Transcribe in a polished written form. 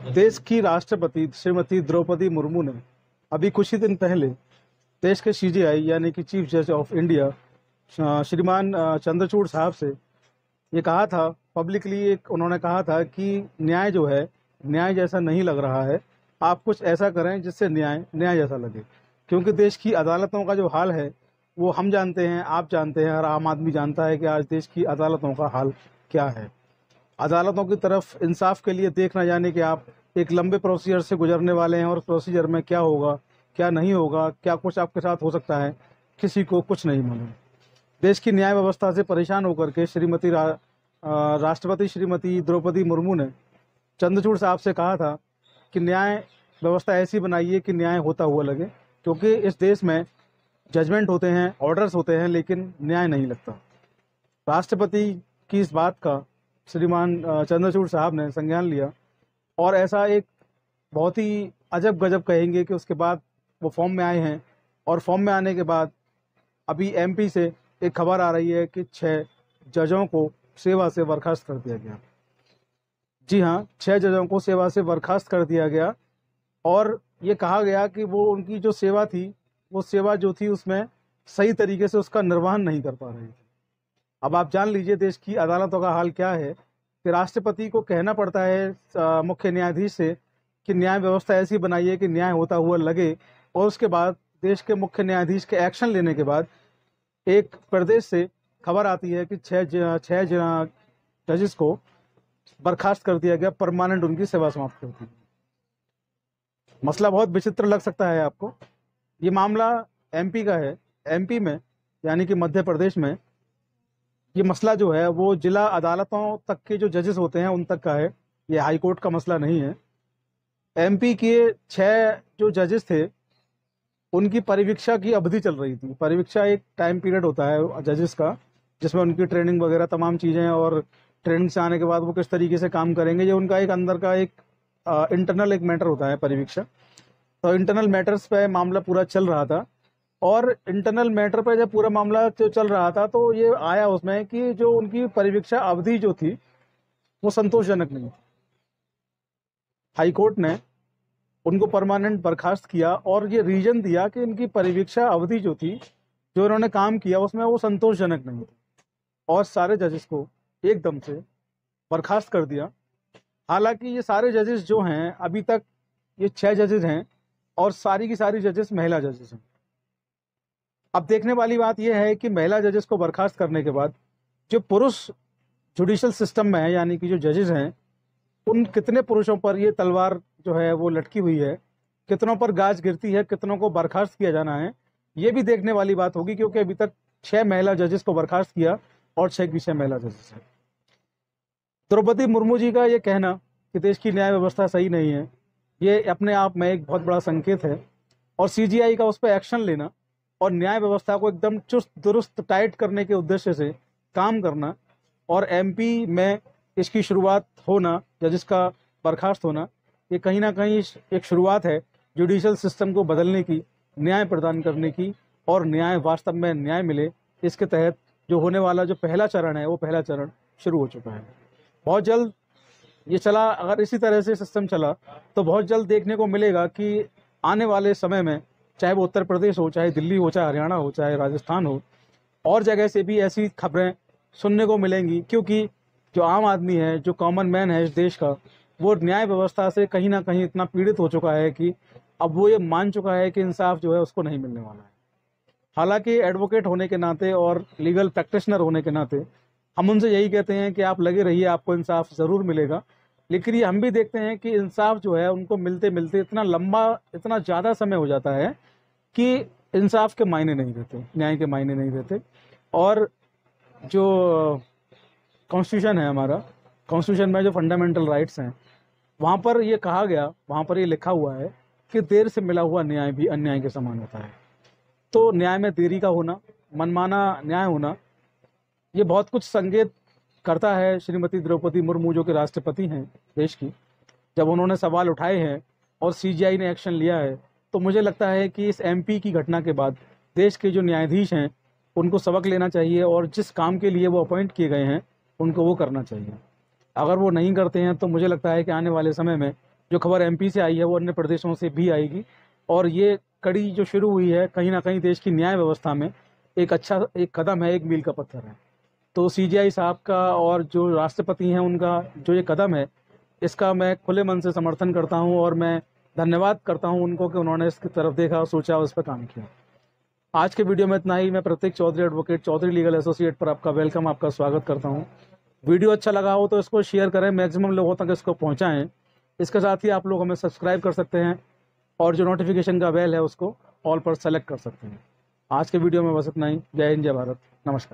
देश की राष्ट्रपति श्रीमती द्रौपदी मुर्मू ने अभी कुछ ही दिन पहले देश के सीजेआई यानी कि चीफ जज ऑफ इंडिया श्रीमान चंद्रचूड़ साहब से ये कहा था पब्लिकली। एक उन्होंने कहा था कि न्याय जो है न्याय जैसा नहीं लग रहा है, आप कुछ ऐसा करें जिससे न्याय न्याय जैसा लगे। क्योंकि देश की अदालतों का जो हाल है वो हम जानते हैं, आप जानते हैं, हर आम आदमी जानता है कि आज देश की अदालतों का हाल क्या है। अदालतों की तरफ इंसाफ के लिए देख ना जाने कि आप एक लंबे प्रोसीजर से गुजरने वाले हैं और प्रोसीजर में क्या होगा क्या नहीं होगा, क्या कुछ आपके साथ हो सकता है, किसी को कुछ नहीं मालूम। देश की न्याय व्यवस्था से परेशान होकर के राष्ट्रपति श्रीमती द्रौपदी मुर्मू ने चंद्रचूड़ साहब से कहा था कि न्याय व्यवस्था ऐसी बनाइए कि न्याय होता हुआ लगे। क्योंकि इस देश में जजमेंट होते हैं, ऑर्डर्स होते हैं, लेकिन न्याय नहीं लगता। राष्ट्रपति की इस बात का श्रीमान चंद्रचूड़ साहब ने संज्ञान लिया और ऐसा एक बहुत ही अजब गजब कहेंगे कि उसके बाद वो फॉर्म में आए हैं। और फॉर्म में आने के बाद अभी एमपी से एक खबर आ रही है कि 6 जजों को सेवा से बर्खास्त कर दिया गया। जी हाँ, 6 जजों को सेवा से बर्खास्त कर दिया गया और ये कहा गया कि वो उनकी जो सेवा थी, वो सेवा जो थी उसमें सही तरीके से उसका निर्वहन नहीं कर पा रहे थे। अब आप जान लीजिए देश की अदालतों का हाल क्या है कि राष्ट्रपति को कहना पड़ता है मुख्य न्यायाधीश से कि न्याय व्यवस्था ऐसी बनाइए कि न्याय होता हुआ लगे। और उसके बाद देश के मुख्य न्यायाधीश के एक्शन लेने के बाद एक प्रदेश से खबर आती है कि 6 जजेस को बर्खास्त कर दिया गया, परमानेंट उनकी सेवा समाप्त कर दी। मसला बहुत विचित्र लग सकता है आपको। ये मामला एमपी का है। एमपी में यानी कि मध्य प्रदेश में ये मसला जो है वो जिला अदालतों तक के जो जजेस होते हैं उन तक का है, ये हाई कोर्ट का मसला नहीं है। एमपी के 6 जो जजेस थे उनकी परिवीक्षा की अवधि चल रही थी। परिवीक्षा एक टाइम पीरियड होता है जजेस का, जिसमें उनकी ट्रेनिंग वगैरह तमाम चीज़ें, और ट्रेनिंग से आने के बाद वो किस तरीके से काम करेंगे, ये उनका एक अंदर का एक इंटरनल एक मैटर होता है परिवीक्षा। तो इंटरनल मैटर्स पे मामला पूरा चल रहा था और इंटरनल मैटर पे जब पूरा मामला जो चल रहा था तो ये आया उसमें कि जो उनकी परिवीक्षा अवधि जो थी वो संतोषजनक नहीं। हाई कोर्ट ने उनको परमानेंट बर्खास्त किया और ये रीजन दिया कि इनकी परिवीक्षा अवधि जो थी, जो इन्होंने काम किया उसमें वो संतोषजनक नहीं थी, और सारे जजेस को एकदम से बर्खास्त कर दिया। हालांकि ये सारे जजेस जो हैं अभी तक ये 6 जजेस हैं और सारी की सारी जजेस महिला जजेस हैं। अब देखने वाली बात यह है कि महिला जजेस को बर्खास्त करने के बाद जो पुरुष जुडिशल सिस्टम में है यानी कि जो जजेस हैं, उन कितने पुरुषों पर ये तलवार जो है वो लटकी हुई है, कितनों पर गाज गिरती है, कितनों को बर्खास्त किया जाना है, ये भी देखने वाली बात होगी। क्योंकि अभी तक 6 महिला जजेस को बर्खास्त किया और 6 की 6 महिला जजेस हैं। द्रौपदी मुर्मू जी का ये कहना कि देश की न्याय व्यवस्था सही नहीं है, ये अपने आप में एक बहुत बड़ा संकेत है। और सीजीआई का उस पर एक्शन लेना और न्याय व्यवस्था को एकदम चुस्त दुरुस्त टाइट करने के उद्देश्य से काम करना और एमपी में इसकी शुरुआत होना, जजेस का बर्खास्त होना, ये कहीं ना कहीं एक शुरुआत है जुडिशल सिस्टम को बदलने की, न्याय प्रदान करने की, और न्याय वास्तव में न्याय मिले। इसके तहत जो होने वाला जो पहला चरण है वो पहला चरण शुरू हो चुका है। बहुत जल्द ये चला, अगर इसी तरह से सिस्टम चला तो बहुत जल्द देखने को मिलेगा कि आने वाले समय में चाहे वो उत्तर प्रदेश हो, चाहे दिल्ली हो, चाहे हरियाणा हो, चाहे राजस्थान हो, और जगह से भी ऐसी खबरें सुनने को मिलेंगी। क्योंकि जो आम आदमी है, जो कॉमन मैन है इस देश का, वो न्याय व्यवस्था से कहीं ना कहीं इतना पीड़ित हो चुका है कि अब वो ये मान चुका है कि इंसाफ जो है उसको नहीं मिलने वाला है। हालांकि एडवोकेट होने के नाते और लीगल प्रैक्टिशनर होने के नाते हम उनसे यही कहते हैं कि आप लगे रहिए, आपको इंसाफ ज़रूर मिलेगा। लेकिन ये हम भी देखते हैं कि इंसाफ जो है उनको मिलते मिलते इतना लंबा, इतना ज़्यादा समय हो जाता है कि इंसाफ के मायने नहीं रहते, न्याय के मायने नहीं रहते। और जो कॉन्स्टिट्यूशन है हमारा, कॉन्स्टिट्यूशन में जो फंडामेंटल राइट्स हैं, वहाँ पर ये कहा गया, वहाँ पर ये लिखा हुआ है कि देर से मिला हुआ न्याय भी अन्याय के समान होता है। तो न्याय में देरी का होना, मनमाना न्याय होना, ये बहुत कुछ संकेत करता है श्रीमती द्रौपदी मुर्मू जो कि राष्ट्रपति हैं देश की। जब उन्होंने सवाल उठाए हैं और सीजीआई ने एक्शन लिया है, तो मुझे लगता है कि इस एमपी की घटना के बाद देश के जो न्यायाधीश हैं उनको सबक लेना चाहिए और जिस काम के लिए वो अपॉइंट किए गए हैं उनको वो करना चाहिए। अगर वो नहीं करते हैं तो मुझे लगता है कि आने वाले समय में जो खबर एमपी से आई है वो अन्य प्रदेशों से भी आएगी, और ये कड़ी जो शुरू हुई है कहीं ना कहीं देश की न्याय व्यवस्था में एक अच्छा एक कदम है, एक मील का पत्थर है। तो सीजीआई साहब का और जो राष्ट्रपति हैं उनका जो ये कदम है, इसका मैं खुले मन से समर्थन करता हूं, और मैं धन्यवाद करता हूं उनको कि उन्होंने इसकी तरफ देखा, सोचा और इस पर काम किया। आज के वीडियो में इतना ही। मैं Pratik Chaudhary, advocate, Chaudhary legal associate पर आपका वेलकम, आपका स्वागत करता हूं। वीडियो अच्छा लगा हो तो इसको शेयर करें, मैक्सिमम लोगों तक इसको पहुंचाएं। इसके साथ ही आप लोग हमें सब्सक्राइब कर सकते हैं, और जो नोटिफिकेशन का बेल है उसको ऑल पर सेलेक्ट कर सकते हैं। आज के वीडियो में बस इतना ही। जय हिंद, जय भारत, नमस्कार।